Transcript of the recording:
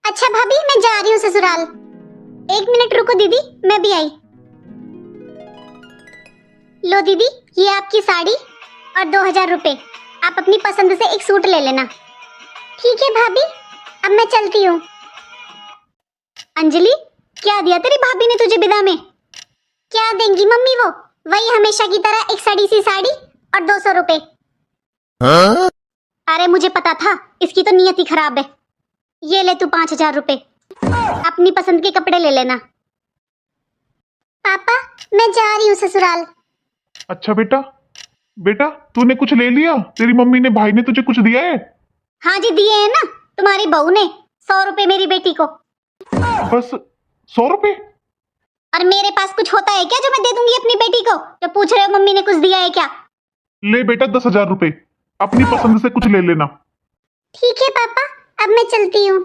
अच्छा भाभी, मैं जा रही हूँ ससुराल। 1 मिनट रुको दीदी, मैं भी आई। लो दीदी, ये आपकी साड़ी और 2000 रुपए। आप अपनी पसंद से एक सूट ले लेना। ठीक है भाभी, अब मैं चलती हूँ। अंजलि, क्या दिया तेरी भाभी ने तुझे विदा में? क्या देंगी मम्मी वो? वही हमेशा की तरह एक सड़ी सी साड़ी और 200 रुपए। अरे मुझे पता था, इसकी तो नियत ही खराब है। ये ले तू 5000 रुपए, अपनी पसंद के कपड़े ले लेना। पापा, मैं जा रही हूँ ससुराल। अच्छा बेटा, बेटा तूने कुछ ले लिया? तेरी मम्मी ने, भाई ने तुझे कुछ दिया है? हाँ जी, दिए हैं ना, तुम्हारी बहू ने 100 रुपए मेरी बेटी को। बस 100 रुपए? और मेरे पास कुछ होता है क्या जो मैं दे दूंगी अपनी बेटी को? जो पूछ रहे हो मम्मी ने कुछ दिया है क्या? ले बेटा 10,000 रुपए, अपनी पसंद से कुछ ले लेना। ठीक है पापा, अब मैं चलती हूँ।